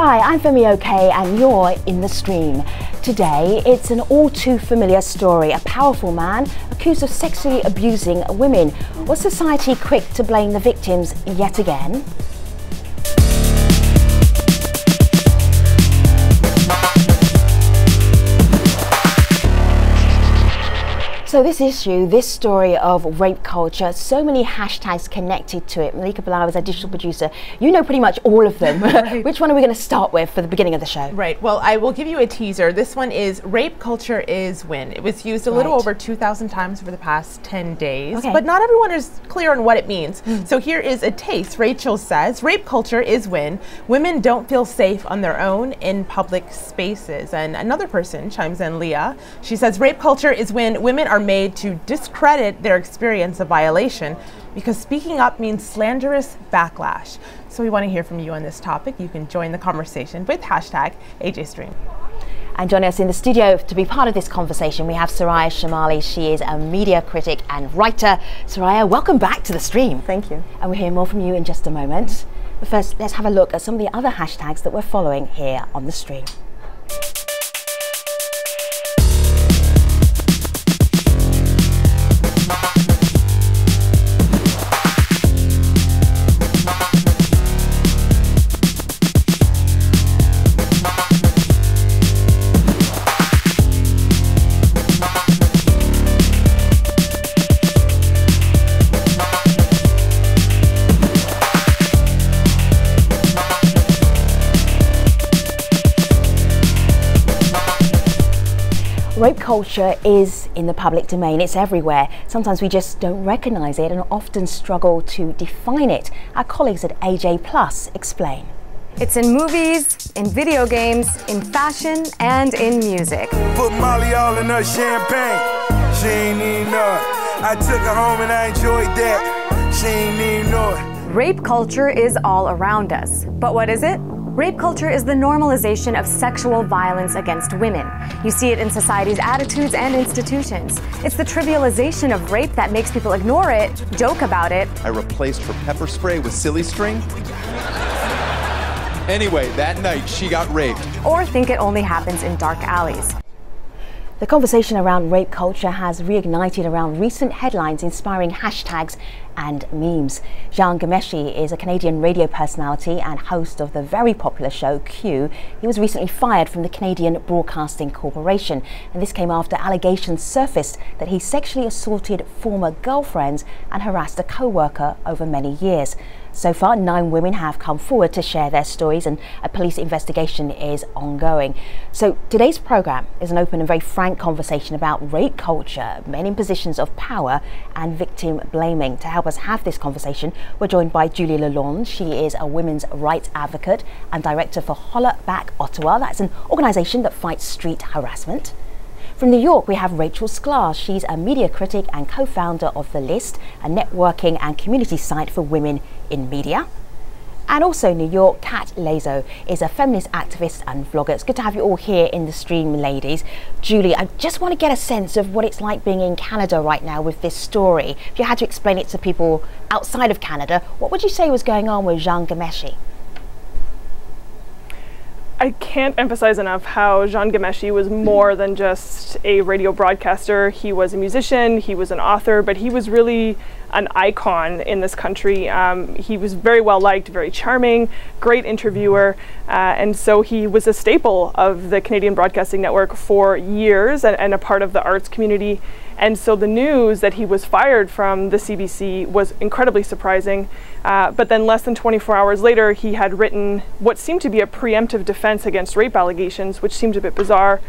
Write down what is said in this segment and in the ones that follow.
Hi, I'm Femi OK and you're in the stream. Today, it's an all too familiar story. A powerful man accused of sexually abusing women. Was society quick to blame the victims yet again? So this story of rape culture, so many hashtags connected to it. Malika Bilal is our digital producer. You know pretty much all of them. Right. Which one are we going to start with for the beginning of the show? Right. Well, I will give you a teaser. This one is rape culture is when. It was used a little over 2,000 times over the past 10 days, but not everyone is clear on what it means. So here is a taste. Rachel says, rape culture is when women don't feel safe on their own in public spaces. And another person chimes in, Leah. She says, rape culture is when women are made to discredit their experience of violation because speaking up means slanderous backlash. So we want to hear from you on this topic. You can join the conversation with hashtag AJStream. And joining us in the studio to be part of this conversation, we have Soraya Shamali. She is a media critic and writer. Soraya, welcome back to the stream. Thank you. And we'll hear more from you in just a moment. But first, let's have a look at some of the other hashtags that we're following here on the stream. Rape culture is in the public domain. It's everywhere. Sometimes we just don't recognize it and often struggle to define it. Our colleagues at AJ Plus explain. It's in movies, in video games, in fashion, and in music. Put Molly all in her champagne. She ain't even know it. I took her home and I enjoyed that. She ain't even know it. Rape culture is all around us. But what is it? Rape culture is the normalization of sexual violence against women. You see it in society's attitudes and institutions. It's the trivialization of rape that makes people ignore it, joke about it. I replaced her pepper spray with silly string. Anyway, that night she got raped. Or think it only happens in dark alleys. The conversation around rape culture has reignited around recent headlines inspiring hashtags and memes. Jian Ghomeshi is a Canadian radio personality and host of the very popular show Q. He was recently fired from the Canadian Broadcasting Corporation, and this came after allegations surfaced that he sexually assaulted former girlfriends and harassed a co-worker over many years. So far, 9 women have come forward to share their stories and a police investigation is ongoing. So today's program is an open and very frank conversation about rape culture, men in positions of power and victim blaming. To help us have this conversation, we're joined by Julie Lalonde. She is a women's rights advocate and director for Holla Back Ottawa. That's an organisation that fights street harassment. From New York, we have Rachel Sklar. She's a media critic and co-founder of The List, a networking and community site for women in media. And also New York, Kat Lazo is a feminist activist and vlogger. It's good to have you all here in the stream, ladies. Julie, I just want to get a sense of what it's like being in Canada right now with this story. If you had to explain it to people outside of Canada, what would you say was going on with Jian Ghomeshi? I can't emphasize enough how Jian Ghomeshi was more than just a radio broadcaster. He was a musician, he was an author, but he was really an icon in this country. He was very well liked, very charming, great interviewer, and so he was a staple of the Canadian Broadcasting Network for years and a part of the arts community. And so the news that he was fired from the CBC was incredibly surprising. But then less than 24 hours later, he had written what seemed to be a preemptive defense against rape allegations, which seemed a bit bizarre.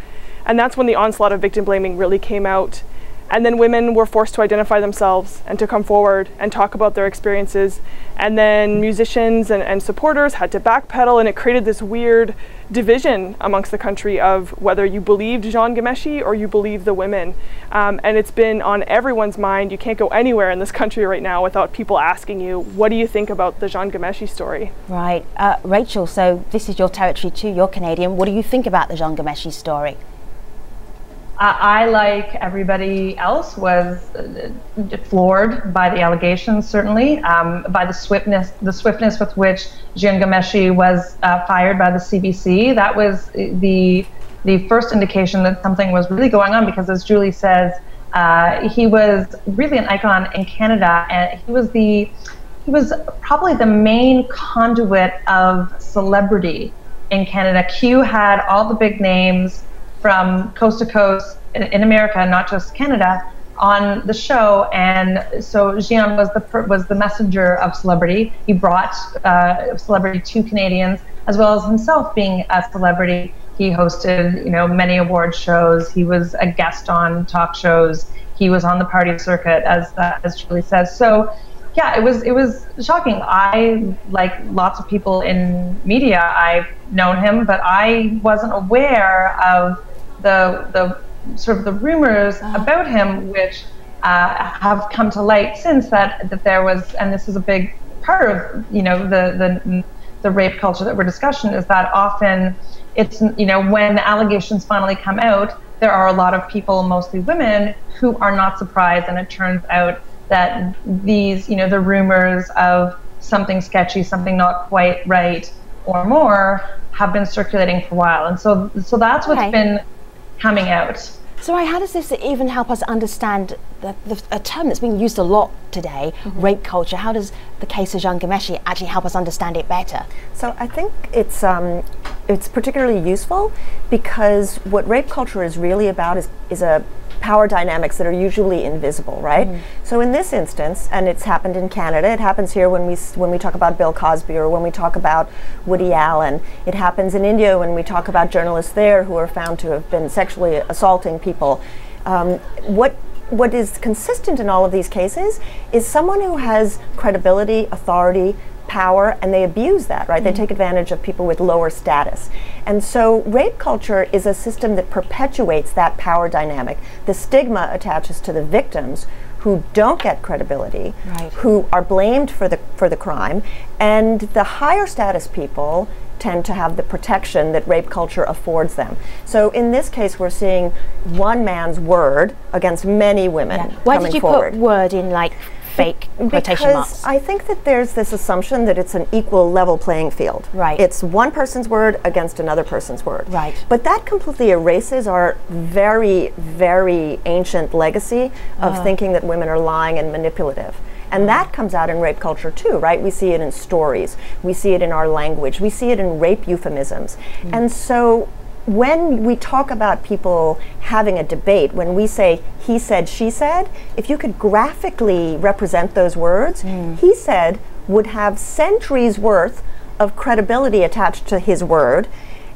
And that's when the onslaught of victim blaming really came out. And then women were forced to identify themselves and to come forward and talk about their experiences. And then musicians and supporters had to backpedal, and it created this weird division amongst the country of whether you believed Jian Ghomeshi or you believed the women. And it's been on everyone's mind. You can't go anywhere in this country right now without people asking you, what do you think about the Jian Ghomeshi story? Right. Rachel, so this is your territory too. You're Canadian. What do you think about the Jian Ghomeshi story? I, like everybody else, was floored by the allegations, certainly, by the swiftness with which Jian Ghomeshi was fired by the CBC. That was the first indication that something was really going on, because, as Julie says, he was really an icon in Canada, and he was probably the main conduit of celebrity in Canada. Q had all the big names from coast to coast in America, not just Canada, on the show, and so Jian was the messenger of celebrity. He brought celebrity to Canadians, as well as himself being a celebrity. He hosted, many award shows. He was a guest on talk shows. He was on the party circuit, as Julie says. So, yeah, it was shocking. I, like lots of people in media, I've known him, but I wasn't aware of the sort of the rumors about him, which have come to light since that there was, and this is a big part of the rape culture that we're discussing, is that often it's when the allegations finally come out, there are a lot of people, mostly women, who are not surprised, and it turns out that these the rumors of something sketchy, something not quite right or more, have been circulating for a while, and so that's what's been coming out. So how does this even help us understand a term that's being used a lot today, rape culture? How does the case of Jian Ghomeshi actually help us understand it better? So I think it's particularly useful because what rape culture is really about is a power dynamics that are usually invisible, right? So in this instance, and it's happened in Canada, it happens here when we talk about Bill Cosby, or when we talk about Woody Allen. It happens in India when we talk about journalists there who are found to have been sexually assaulting people. What is consistent in all of these cases is someone who has credibility, authority, power, and they abuse that, right? They take advantage of people with lower status. And so rape culture is a system that perpetuates that power dynamic. The stigma attaches to the victims who don't get credibility, who are blamed for the crime, and the higher status people tend to have the protection that rape culture affords them. So in this case, we're seeing one man's word against many women. Why did you put word in like fake quotation marks? Because I think that there's this assumption that it's an equal level playing field. Right. It's one person's word against another person's word. Right. But that completely erases our very, very ancient legacy of thinking that women are lying and manipulative. And that comes out in rape culture too, right? We see it in stories, we see it in our language, we see it in rape euphemisms. And so when we talk about people having a debate, when we say he said, she said, if you could graphically represent those words, he said would have centuries worth of credibility attached to his word,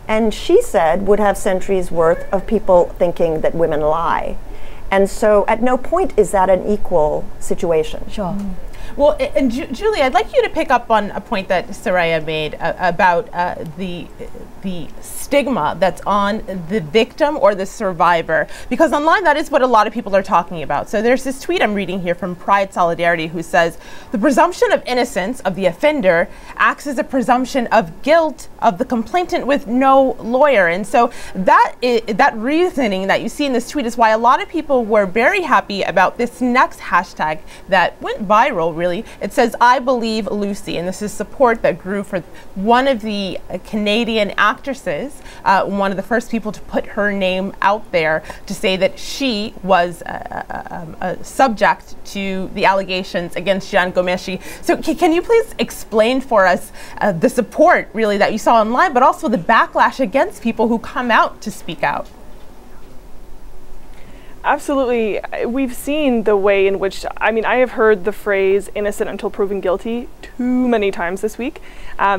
and she said would have centuries worth of people thinking that women lie. And so at no point is that an equal situation. Sure. Well, and Julie, I'd like you to pick up on a point that Soraya made about the stigma that's on the victim or the survivor, because online that is what a lot of people are talking about. So there's this tweet I'm reading here from Pride Solidarity who says, the presumption of innocence of the offender acts as a presumption of guilt of the complainant with no lawyer. And so that reasoning that you see in this tweet is why a lot of people were very happy about this next hashtag that went viral, really. It says, I believe Lucy, and this is support that grew for one of the Canadian actresses, one of the first people to put her name out there to say that she was subject to the allegations against Jian Ghomeshi. So can you please explain for us the support really that you saw online, but also the backlash against people who come out to speak out? Absolutely. We've seen the way in which, I mean, I have heard the phrase innocent until proven guilty too many times this week,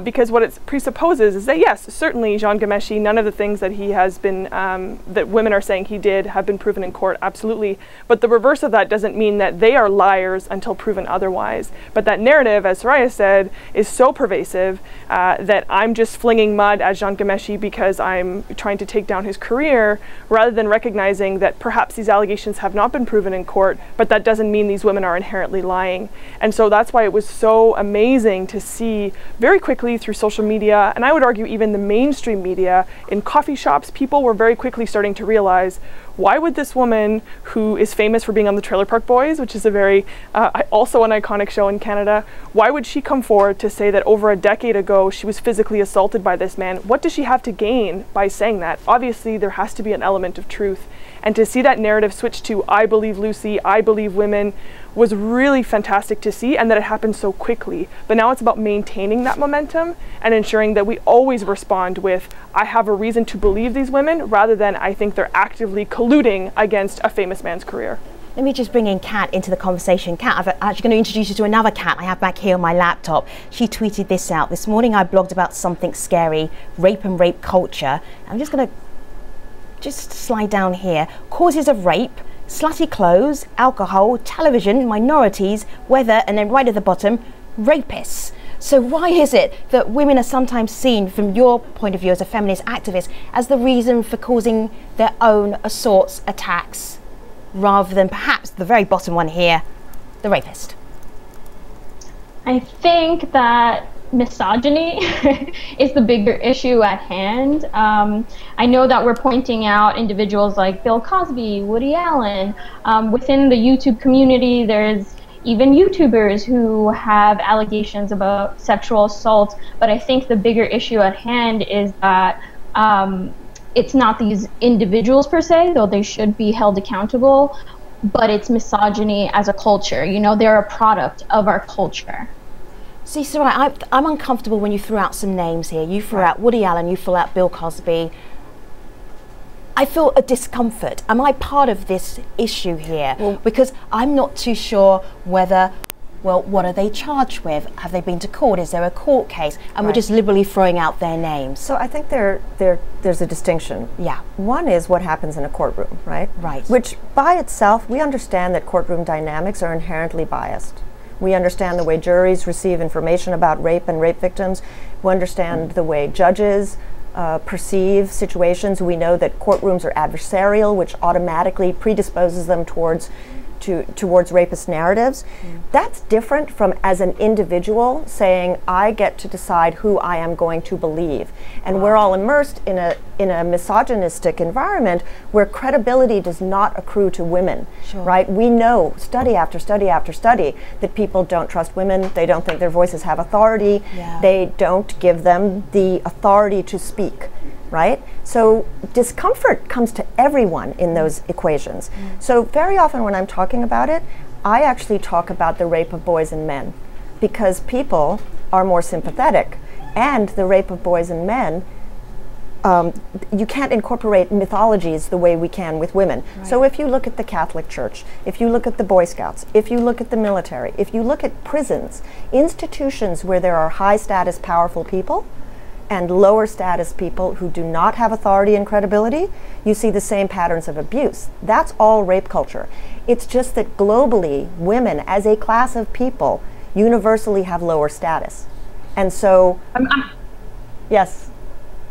because what it presupposes is that, yes, certainly Jian Ghomeshi, none of the things that he has been, that women are saying he did have been proven in court, absolutely. But the reverse of that doesn't mean that they are liars until proven otherwise. But that narrative, as Soraya said, is so pervasive that I'm just flinging mud at Jian Ghomeshi because I'm trying to take down his career, rather than recognizing that perhaps these allegations have not been proven in court, but that doesn't mean these women are inherently lying. And so that's why it was so amazing to see very quickly through social media, and I would argue even the mainstream media, in coffee shops, people were very quickly starting to realize, why would this woman, who is famous for being on the Trailer Park Boys, which is a very, also an iconic show in Canada, why would she come forward to say that over a decade ago she was physically assaulted by this man? What does she have to gain by saying that? Obviously, there has to be an element of truth. And to see that narrative switch to I believe Lucy, I believe women, was really fantastic to see, and that it happened so quickly. But now it's about maintaining that momentum and ensuring that we always respond with, I have a reason to believe these women, rather than I think they're actively colluding against a famous man's career. Let me just bring in Kat into the conversation. Kat, I'm actually going to introduce you to another Kat I have back here on my laptop. She tweeted this out. This morning I blogged about something scary, rape and rape culture. I'm just going to slide down here. Causes of rape: slutty clothes, alcohol, television, minorities, weather, and then right at the bottom, rapists. So why is it that women are sometimes seen, from your point of view as a feminist activist, as the reason for causing their own assaults, attacks, rather than perhaps the very bottom one here, the rapist? I think that misogyny is the bigger issue at hand. I know that we're pointing out individuals like Bill Cosby, Woody Allen. Within the YouTube community, there's even YouTubers who have allegations about sexual assault. But I think the bigger issue at hand is that it's not these individuals per se, though they should be held accountable, but it's misogyny as a culture. You know, they're a product of our culture. See, Sarah, I'm uncomfortable when you threw out some names here. You threw out Woody Allen, you threw out Bill Cosby. I feel a discomfort. Am I part of this issue here? Well, because I'm not too sure whether, well, what are they charged with? Have they been to court? Is there a court case? And we're just liberally throwing out their names. So I think there's a distinction. Yeah. One is what happens in a courtroom, right? Right. Which by itself, we understand that courtroom dynamics are inherently biased. We understand the way juries receive information about rape and rape victims. We understand the way judges perceive situations. We know that courtrooms are adversarial, which automatically predisposes them towards rapist narratives. That's different from as an individual saying, I get to decide who I am going to believe. And we're all immersed in a misogynistic environment where credibility does not accrue to women, right? We know, study after study after study, that people don't trust women. They don't think their voices have authority. They don't give them the authority to speak. Right? So discomfort comes to everyone in those equations. So very often when I'm talking about it, I actually talk about the rape of boys and men, because people are more sympathetic. And the rape of boys and men, you can't incorporate mythologies the way we can with women. So if you look at the Catholic Church, if you look at the Boy Scouts, if you look at the military, if you look at prisons, institutions where there are high status, powerful people, and lower status people who do not have authority and credibility, you see the same patterns of abuse. That's all rape culture. It's just that globally, women as a class of people universally have lower status. And so, yes.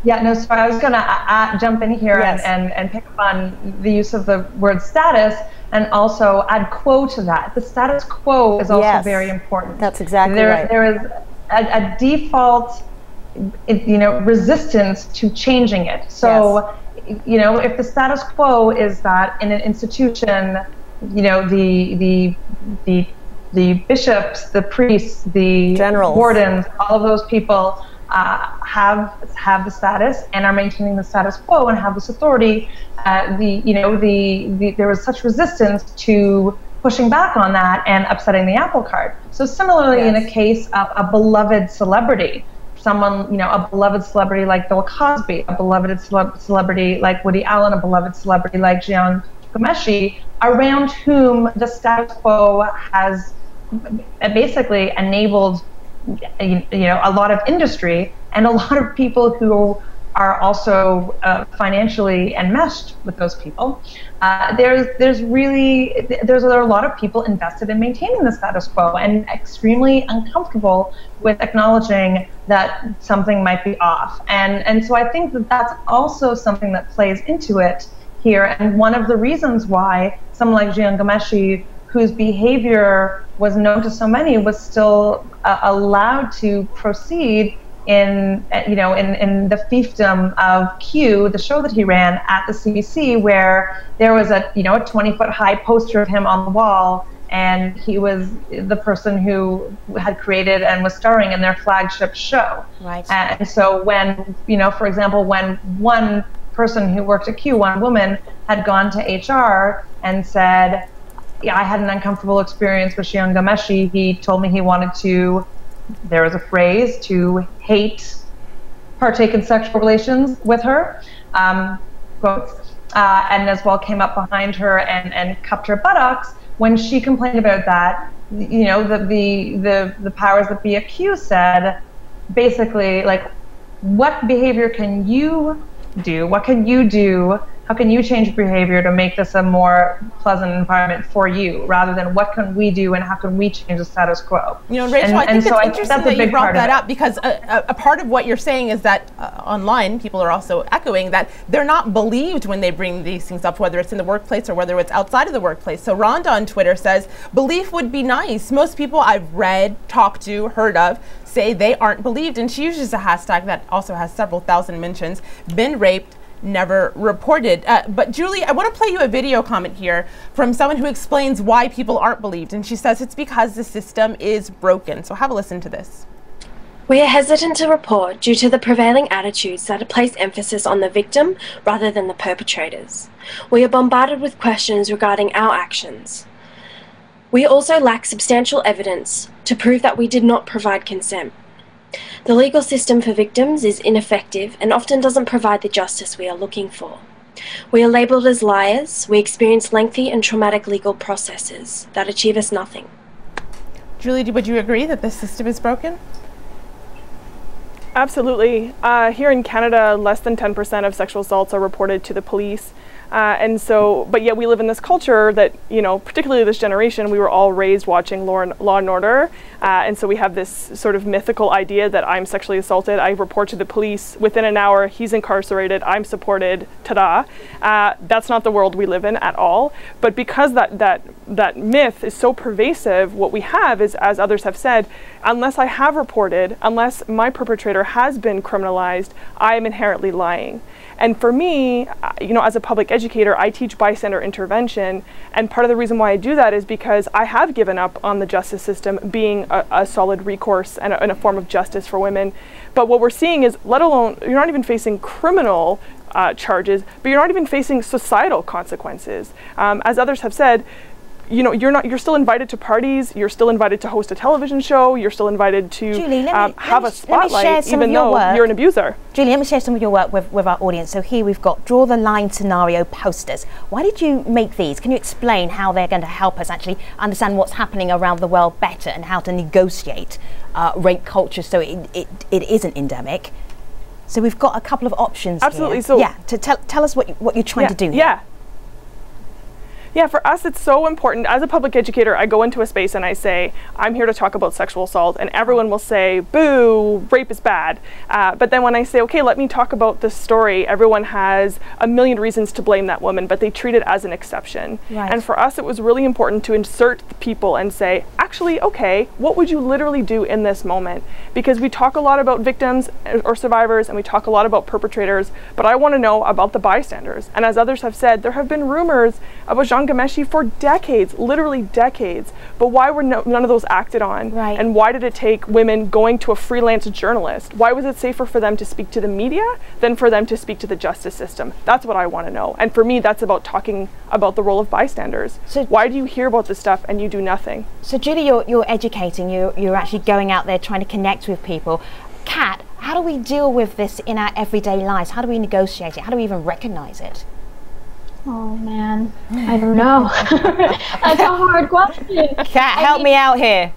Yeah, no, so I was going to jump in here and pick up on the use of the word status and also add quo to that. The status quo is also very important. That's exactly right. There is a default resistance to changing it. So, if the status quo is that in an institution, the bishops, the priests, the generals, wardens, all of those people have the status and are maintaining the status quo and have this authority, there was such resistance to pushing back on that and upsetting the apple cart. So similarly, in a case of a beloved celebrity, someone, a beloved celebrity like Bill Cosby, a beloved celebrity like Woody Allen, a beloved celebrity like Jian Ghomeshi, around whom the status quo has basically enabled, a lot of industry and a lot of people who are also financially enmeshed with those people. There are a lot of people invested in maintaining the status quo and extremely uncomfortable with acknowledging that something might be off. And so I think that that's also something that plays into it here. And one of the reasons why someone like Jian Ghomeshi, whose behavior was known to so many, was still allowed to proceed in the fiefdom of Q, the show that he ran at the CBC, where there was a 20-foot high poster of him on the wall, and he was the person who had created and was starring in their flagship show. Right. And so when, for example, when one person who worked at Q, one woman, had gone to HR and said, yeah, I had an uncomfortable experience with Jian Ghomeshi. He told me he wanted to, there was a phrase, to partake in sexual relations with her, quotes, and as well came up behind her and cupped her buttocks. When she complained about that, the powers that be at Q said, basically, like, what behavior can you do? What can you do? How can you change behavior to make this a more pleasant environment for you, rather than what can we do and how can we change the status quo? Rachel, I think it's interesting that you brought that up, because a part of what you're saying is that online people are also echoing that they're not believed when they bring these things up, whether it's in the workplace or whether it's outside of the workplace. So Rhonda on Twitter says, belief would be nice. Most people I've read, talked to, heard of, say they aren't believed. And she uses a hashtag that also has several thousand mentions, been raped, never reported. But Julie, I want to play you a video comment here from someone who explains why people aren't believed. And she says it's because the system is broken. So have a listen to this. We are hesitant to report due to the prevailing attitudes that place emphasis on the victim rather than the perpetrators. We are bombarded with questions regarding our actions. We also lack substantial evidence to prove that we did not provide consent. The legal system for victims is ineffective and often doesn't provide the justice we are looking for. We are labelled as liars. We experience lengthy and traumatic legal processes that achieve us nothing. Julie, would you agree that the system is broken? Absolutely. Here in Canada, less than 10% of sexual assaults are reported to the police. But yet we live in this culture that, particularly this generation, we were all raised watching Law and Order. And so we have this sort of mythical idea that I'm sexually assaulted, I report to the police, within an hour, he's incarcerated, I'm supported, ta-da. That's not the world we live in at all. But because that myth is so pervasive, what we have is, as others have said, unless I have reported, unless my perpetrator has been criminalized, I am inherently lying. And for me, as a public educator, I teach bystander intervention, and part of the reason why I do that is because I have given up on the justice system being a solid recourse and a form of justice for women. But what we're seeing is, let alone, you're not even facing criminal charges, but you're not even facing societal consequences. As others have said, you're still invited to parties, you're still invited to host a television show, you're still invited to have a spotlight, even though you're an abuser. Julie, let me share some of your work with our audience. So here we've got Draw the Line scenario posters. Why did you make these? Can you explain how they're going to help us actually understand what's happening around the world better and how to negotiate rape culture so it isn't endemic? So we've got a couple of options. Absolutely. Here. So yeah, to tell us what you're trying to do here. Yeah, for us it's so important. As a public educator, I go into a space and I say, I'm here to talk about sexual assault, and everyone will say, boo, rape is bad. But then when I say, okay, let me talk about this story, everyone has a million reasons to blame that woman, but they treat it as an exception. Right. And for us, it was really important to insert the people and say, actually, okay, what would you literally do in this moment? Because we talk a lot about victims or survivors, and we talk a lot about perpetrators, but I want to know about the bystanders. And as others have said, there have been rumors about Jian Ghomeshi for decades, literally decades. But why were none of those acted on? Right. And why did it take women going to a freelance journalist? Why was it safer for them to speak to the media than for them to speak to the justice system? That's what I want to know. And for me, that's about talking about the role of bystanders. So why do you hear about this stuff and you do nothing? So Julie, you're educating, you're actually going out there trying to connect with people. Kat, how do we deal with this in our everyday lives? How do we negotiate it? How do we even recognize it? Oh man, I don't know. That's a hard question. Kat, help me out here.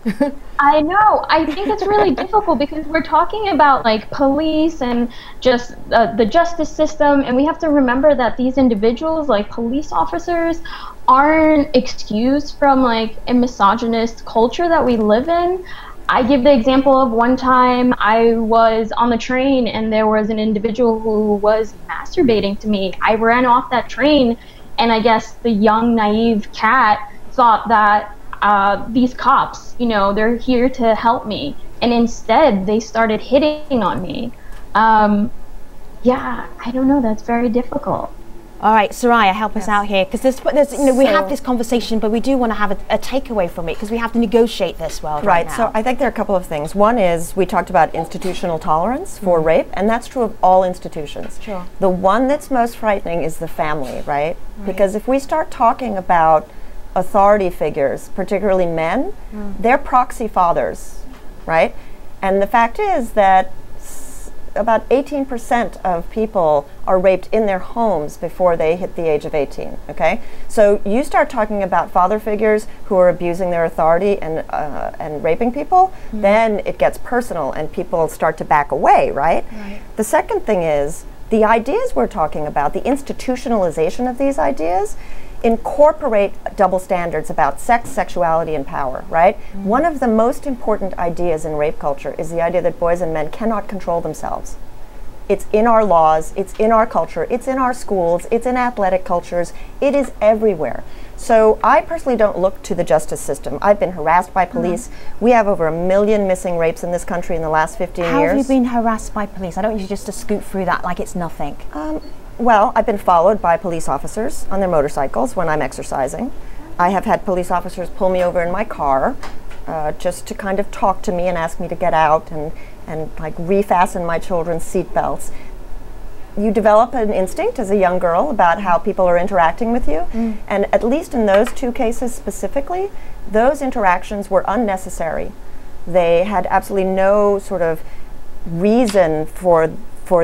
I know. I think it's really difficult because we're talking about like police and just the justice system, and we have to remember that these individuals, like police officers, aren't excused from like a misogynist culture that we live in. I give the example of one time I was on the train and there was an individual who was masturbating to me. I ran off that train, and I guess the young, naive Kat thought that these cops, they're here to help me. and instead they started hitting on me. Yeah, I don't know, that's very difficult. All right, Soraya, help us out here, because there's we have this conversation, but we do want to have a takeaway from it, because we have to negotiate this world right now. So I think there are a couple of things. One is we talked about institutional tolerance for rape, and that's true of all institutions. Sure. The one that's most frightening is the family, right? Because if we start talking about authority figures, particularly men, they're proxy fathers, right? And the fact is that about 18% of people are raped in their homes before they hit the age of 18, okay? So you start talking about father figures who are abusing their authority and raping people, then it gets personal and people start to back away, right? The second thing is the ideas we're talking about, the institutionalization of these ideas, incorporate double standards about sex, sexuality, and power, right? One of the most important ideas in rape culture is the idea that boys and men cannot control themselves. It's in our laws, it's in our culture, it's in our schools, it's in athletic cultures, it is everywhere. So I personally don't look to the justice system. I've been harassed by police. We have over 1 million missing rapes in this country in the last 15 years. How have you been harassed by police? I don't want you just to scoot through that like it's nothing. Well, I've been followed by police officers on their motorcycles when I'm exercising. I have had police officers pull me over in my car just to kind of talk to me and ask me to get out and like refasten my children's seat belts. You develop an instinct as a young girl about how people are interacting with you. And at least in those two cases specifically, those interactions were unnecessary. They had absolutely no sort of reason for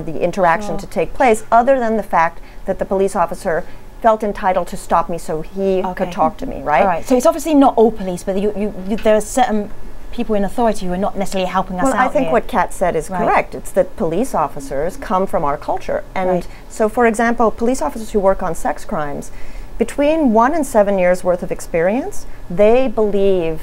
the interaction to take place, other than the fact that the police officer felt entitled to stop me so he could talk to me, right? All right. So it's obviously not all police, but there are certain people in authority who are not necessarily helping us out. Well, I think what Kat said is correct. It's that police officers come from our culture. And so, for example, police officers who work on sex crimes, between 1 and 7 years worth of experience, they believe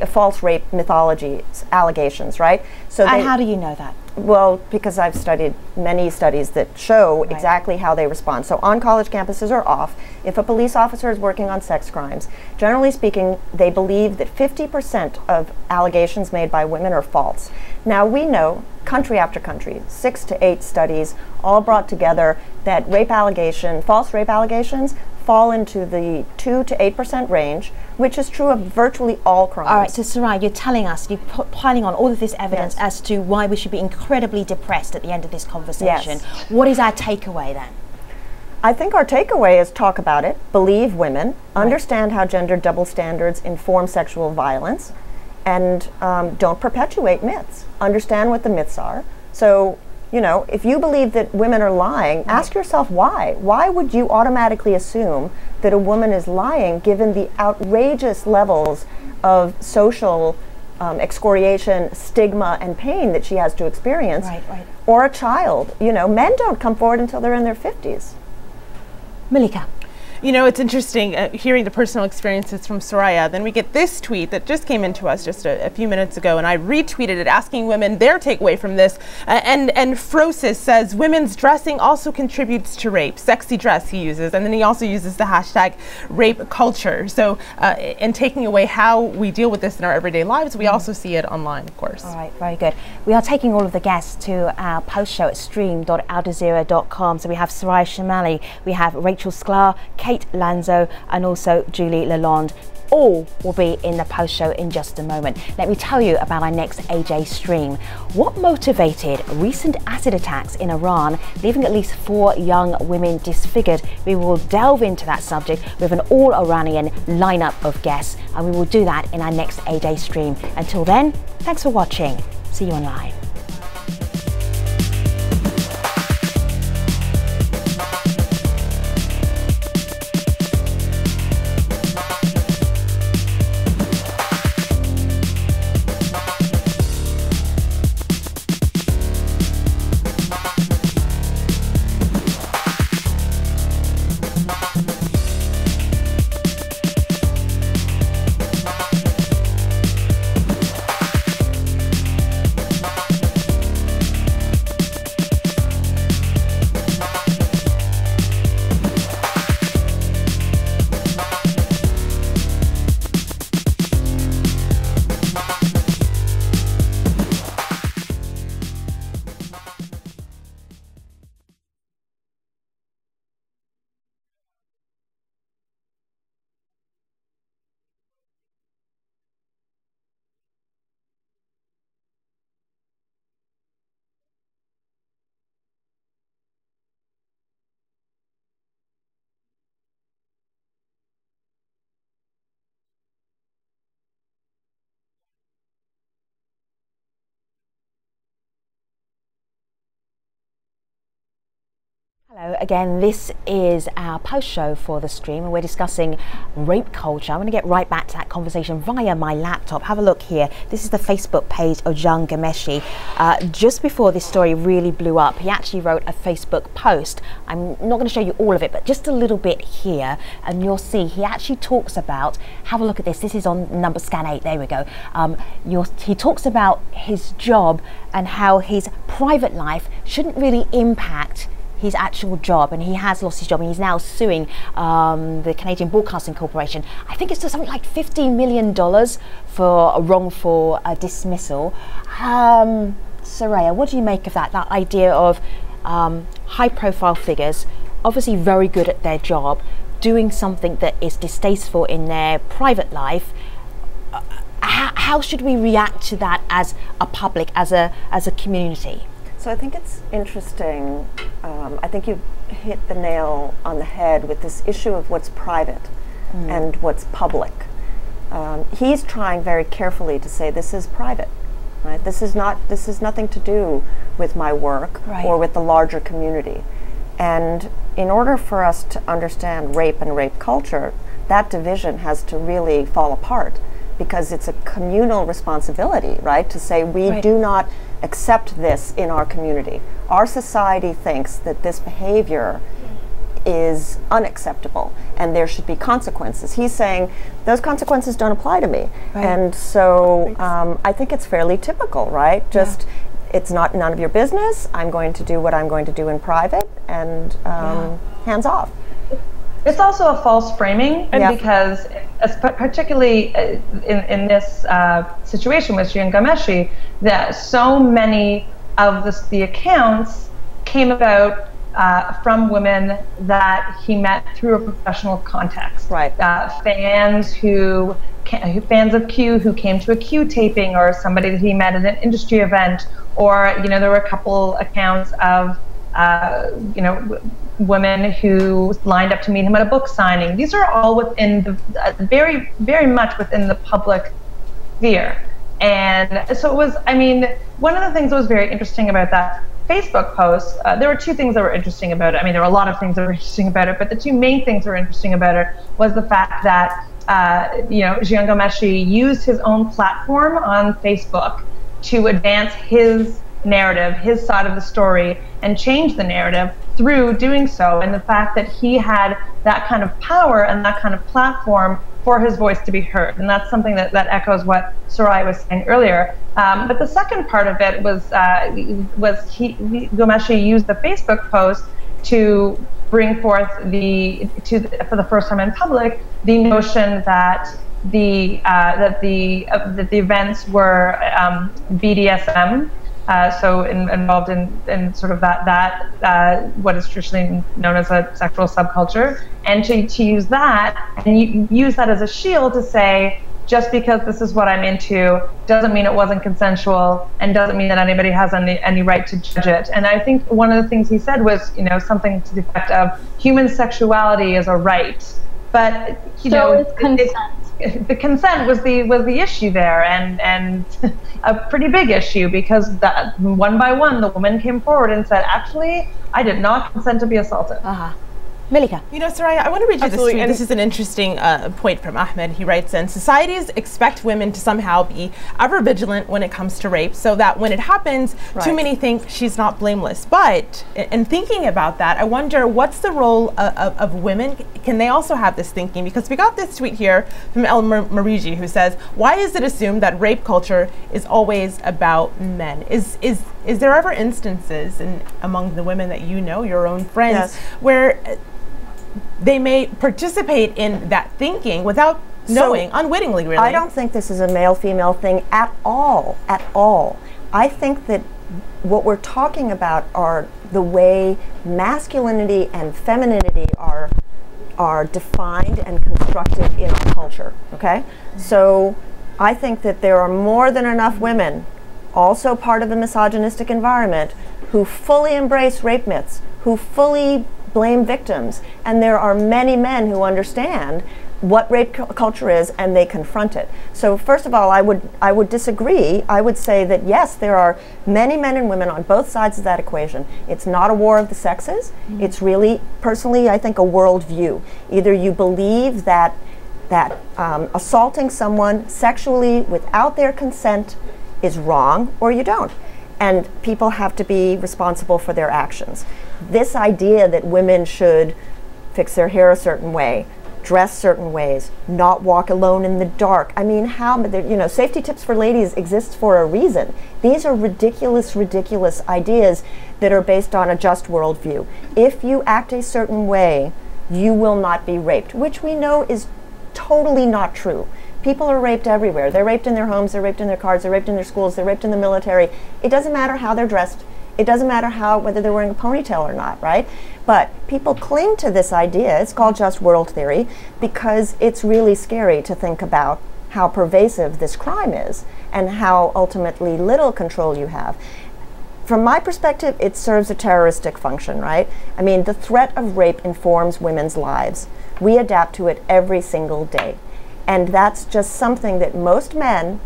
false rape mythology allegations, right? So and how do you know that? Well, because I've studied many studies that show exactly how they respond. So on college campuses or off, if a police officer is working on sex crimes, generally speaking, they believe that 50% of allegations made by women are false. Now we know, country after country, 6 to 8 studies all brought together that false rape allegations fall into the 2 to 8% range, which is true of virtually all crimes. All right, so Soraya, you're telling us, you're piling on all of this evidence as to why we should be incredibly depressed at the end of this conversation. What is our takeaway then? I think our takeaway is talk about it, believe women, understand how gender double standards inform sexual violence, and don't perpetuate myths. Understand what the myths are. So, you know, if you believe that women are lying, ask yourself why. Why would you automatically assume that a woman is lying given the outrageous levels of social excoriation, stigma, and pain that she has to experience? Or a child. You know, men don't come forward until they're in their 50s. Malika. You know, it's interesting hearing the personal experiences from Soraya. Then we get this tweet that just came into us just a few minutes ago, and I retweeted it asking women their takeaway from this. And Frosis says, women's dressing also contributes to rape. Sexy dress he uses, and then he also uses the hashtag rape culture. So in taking away how we deal with this in our everyday lives, we also see it online, of course. All right, very good. We are taking all of the guests to our post show at stream.aljazeera.com. So we have Soraya Chemaly, we have Rachel Sklar, Kate Lanzo, and also Julie Lalonde. All will be in the post show in just a moment. Let me tell you about our next AJ stream. What motivated recent acid attacks in Iran, leaving at least 4 young women disfigured? We will delve into that subject with an all-Iranian lineup of guests, and we will do that in our next AJ stream. Until then, thanks for watching. See you online. Hello again, this is our post show for the stream and we're discussing rape culture. I'm going to get right back to that conversation via my laptop. Have a look here. This is the Facebook page of Jian Ghomeshi. Just before this story really blew up, he actually wrote a Facebook post. I'm not going to show you all of it, but just a little bit here, and you'll see he actually talks about, have a look at this. This is on number scan 8, there we go. He talks about his job and how his private life shouldn't really impact his actual job, and he has lost his job and he's now suing the Canadian Broadcasting Corporation. I think it's something like $15 million for a wrongful dismissal. Soraya, what do you make of that idea of high profile figures, obviously very good at their job, doing something that is distasteful in their private life? How should we react to that as a public, as a community? So I think it's interesting. I think you've hit the nail on the head with this issue of what's private and what's public. He's trying very carefully to say this is private, right? This is nothing to do with my work or with the larger community. And in order for us to understand rape and rape culture, that division has to really fall apart, because it's a communal responsibility, right? To say we do not accept this in our community. Our society thinks that this behavior is unacceptable and there should be consequences. He's saying those consequences don't apply to me. And so I think it's fairly typical, right? Just it's none of your business. I'm going to do what I'm going to do in private, and hands off. It's also a false framing, because particularly in this situation with Jian Ghomeshi, that so many of the accounts came about from women that he met through a professional context. Fans of Q who came to a Q taping, or somebody that he met at an industry event, or there were a couple accounts of women who lined up to meet him at a book signing. These are all within the very, very much within the public sphere. And so it was, one of the things that was very interesting about that Facebook post, there were two things that were interesting about it. There were a lot of things that were interesting about it, but the two main things that were interesting about it was the fact that, Jian Ghomeshi used his own platform on Facebook to advance his narrative, his side of the story, and change the narrative through doing so. And the fact that he had that kind of power and that kind of platform for his voice to be heard. And that's something that echoes what Soraya was saying earlier. But the second part of it was Ghomeshi used the Facebook post to bring forth for the first time in public, the notion that the events were BDSM. So involved in sort of that what is traditionally known as a sexual subculture, and to use that and use that as a shield to say, just because this is what I'm into doesn't mean it wasn't consensual, and doesn't mean that anybody has any right to judge it. And I think one of the things he said was, something to the effect of human sexuality is a right, but the consent was the issue there, and a pretty big issue, because that one by one the woman came forward and said, actually, I did not consent to be assaulted. Melika. Soraya, I want to read you this tweet. This is an interesting point from Ahmed. He writes in, societies expect women to somehow be ever vigilant when it comes to rape, so that when it happens, too many think she's not blameless. But in thinking about that, I wonder, what's the role of women? Can they also have this thinking? Because we got this tweet here from El Mariji, who says, why is it assumed that rape culture is always about men? Is there ever instances among the women that your own friends, where they may participate in that thinking without knowing, unwittingly, really? I don't think this is a male-female thing at all, I think that what we're talking about are the way masculinity and femininity are defined and constructed in our culture, okay? So I think that there are more than enough women, also part of the misogynistic environment, who fully embrace rape myths, who fully blame victims, and there are many men who understand what rape culture is, and they confront it. So first of all, I would disagree. I would say that yes, there are many men and women on both sides of that equation. It's not a war of the sexes. It's really, personally, I think, a worldview. Either you believe that assaulting someone sexually without their consent is wrong, or you don't. And people have to be responsible for their actions. This idea that women should fix their hair a certain way, dress certain ways, not walk alone in the dark. I mean, safety tips for ladies exist for a reason. These are ridiculous, ridiculous ideas that are based on a just worldview. If you act a certain way, you will not be raped, which we know is totally not true. People are raped everywhere. They're raped in their homes, they're raped in their cars, they're raped in their schools, they're raped in the military. It doesn't matter how they're dressed. It doesn't matter whether they're wearing a ponytail or not, right? But people cling to this idea, it's called just world theory, because it's really scary to think about how pervasive this crime is and how ultimately little control you have. From my perspective, it serves a terroristic function, right? I mean, the threat of rape informs women's lives. We adapt to it every single day. And that's just something that most men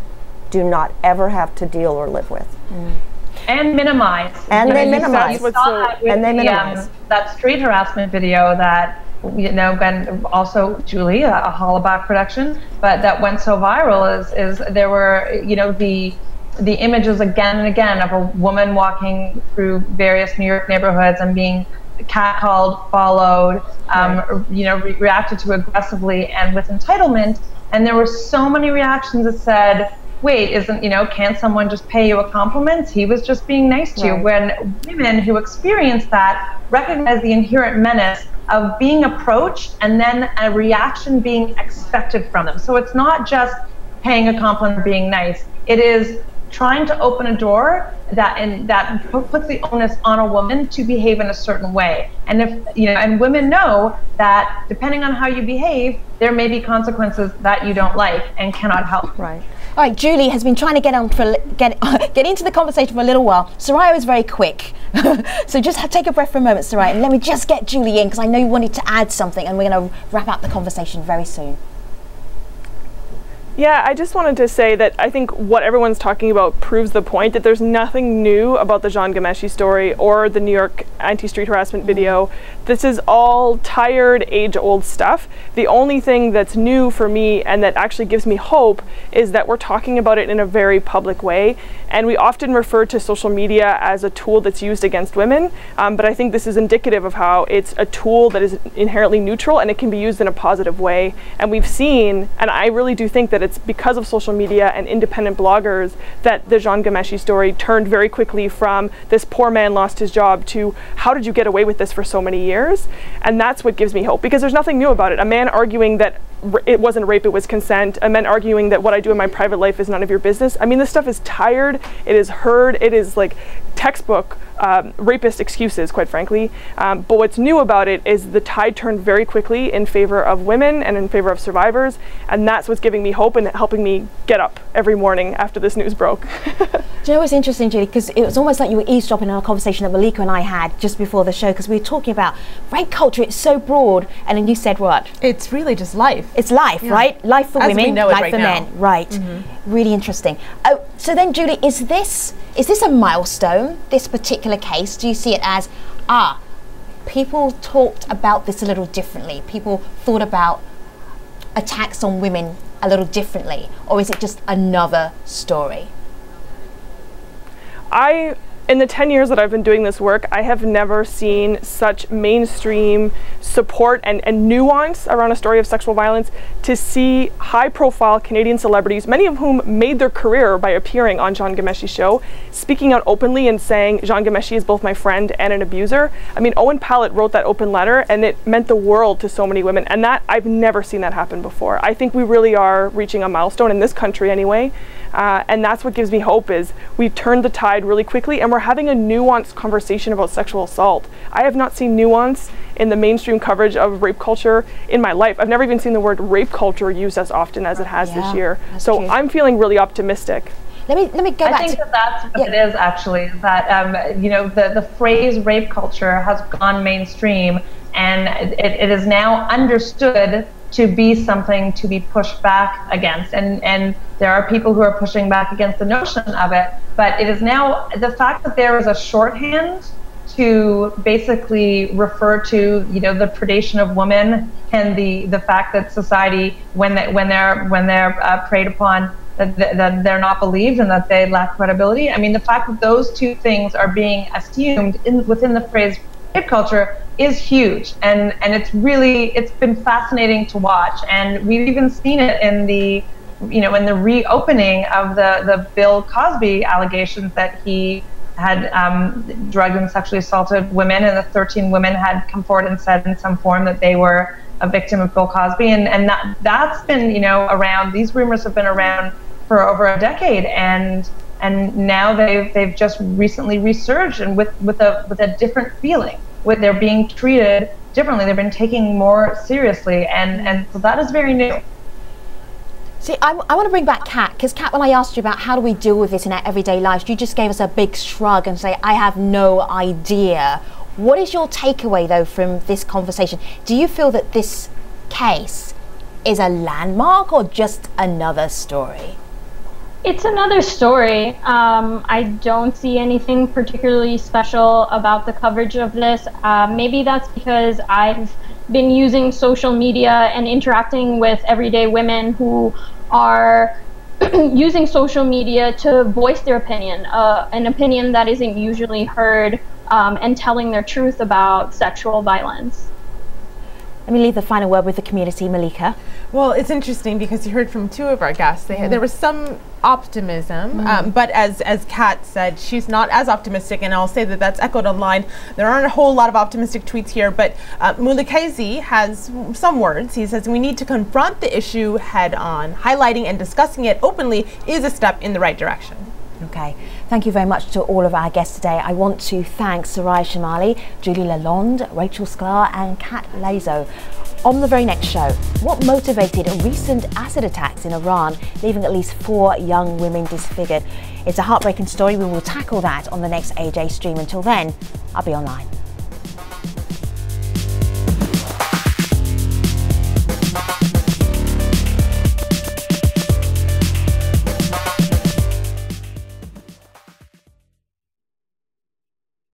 do not ever have to deal or live with. And minimize. And they minimize. And they minimize. That street harassment video that, and also Julie, a Hollaback production, but that went so viral is there were, the images again and again of a woman walking through various New York neighborhoods and being catcalled, followed, reacted to aggressively and with entitlement. And there were so many reactions that said, wait, can't someone just pay you a compliment? He was just being nice to you. When women who experience that recognize the inherent menace of being approached and then a reaction being expected from them. So it's not just paying a compliment or being nice. It is trying to open a door that puts the onus on a woman to behave in a certain way. And and women know that depending on how you behave, there may be consequences that you don't like and cannot help. Right. All right, Julie has been trying to get into the conversation for a little while. Soraya was very quick. So just take a breath for a moment, Soraya, and let me just get Julie in, because I know you wanted to add something, and we're going to wrap up the conversation very soon. Yeah, I just wanted to say that I think what everyone's talking about proves the point that there's nothing new about the Jian Ghomeshi story or the New York anti-street harassment video. This is all tired, age-old stuff. The only thing that's new for me and that actually gives me hope is that we're talking about it in a very public way. And we often refer to social media as a tool that's used against women, but I think this is indicative of how it's a tool that is inherently neutral and it can be used in a positive way. And we've seen, and I really do think that it's because of social media and independent bloggers that the Jian Ghomeshi story turned very quickly from this poor man lost his job to how did you get away with this for so many years? And that's what gives me hope, because there's nothing new about it. A man arguing that it wasn't rape, it was consent. A man arguing that what I do in my private life is none of your business. I mean, this stuff is tired, it is heard, it is like textbook rapist excuses, quite frankly. But what's new about it is the tide turned very quickly in favor of women and in favor of survivors, and that's what's giving me hope and helping me get up every morning after this news broke. Do you know what's interesting, Julie? Because it was almost like you were eavesdropping on a conversation that Malika and I had just before the show, because we were talking about rape culture. It's so broad, and then you said what? It's really just life. It's life, right? Life for women, life for men, right? Really interesting. Oh, so then, Julie, is this a milestone? This particular case? Do you see it as people talked about this a little differently? People thought about attacks on women a little differently, or is it just another story? In the 10 years that I've been doing this work, I have never seen such mainstream support and nuance around a story of sexual violence. To see high-profile Canadian celebrities, many of whom made their career by appearing on Jian Ghomeshi's show, speaking out openly and saying Jian Ghomeshi is both my friend and an abuser. I mean, Owen Pallett wrote that open letter, and it meant the world to so many women, and that I've never seen that happen before. I think we really are reaching a milestone in this country anyway. And that's what gives me hope, is we've turned the tide really quickly and we're having a nuanced conversation about sexual assault. I have not seen nuance in the mainstream coverage of rape culture in my life. I've never even seen the word rape culture used as often as it has this year. So true. I'm feeling really optimistic. Let me go back. I think that's what it is, actually, that the phrase rape culture has gone mainstream, and it is now understood to be something to be pushed back against. And there are people who are pushing back against the notion of it, but it is now the fact that there is a shorthand to basically refer to, you know, the predation of women and the fact that society, when they're preyed upon, that they're not believed and that they lack credibility. I mean, the fact that those two things are being assumed within the phrase rape culture is huge, and it's been fascinating to watch. And we've even seen it in the reopening of the Bill Cosby allegations that he had drugged and sexually assaulted women, and the 13 women had come forward and said in some form that they were a victim of Bill Cosby, and that's been, you know, around. These rumors have been around for over a decade, and now they've just recently resurged, and with a different feeling. They're being treated differently. They've been taken more seriously, and so that is very new. See, I want to bring back Kat, because Kat, when I asked you about how do we deal with this in our everyday lives, you just gave us a big shrug and say, I have no idea. What is your takeaway, though, from this conversation? Do you feel that this case is a landmark or just another story? It's another story. I don't see anything particularly special about the coverage of this. Maybe that's because I've been using social media and interacting with everyday women who are using social media to voice their opinion, an opinion that isn't usually heard, and telling their truth about sexual violence. Let me leave the final word with the community, Malika. Well, it's interesting because you heard from two of our guests. There was some optimism, but as Kat said, she's not as optimistic, and I'll say that that's echoed online. There aren't a whole lot of optimistic tweets here, but Mulikazi has some words. He says, we need to confront the issue head on. Highlighting and discussing it openly is a step in the right direction. Okay, thank you very much to all of our guests today. I want to thank Soraya Shamali, Julie Lalonde, Rachel Sklar and Kat Lazo. On the very next show, what motivated recent acid attacks in Iran, leaving at least 4 young women disfigured? It's a heartbreaking story. We will tackle that on the next AJ stream. Until then, I'll be online.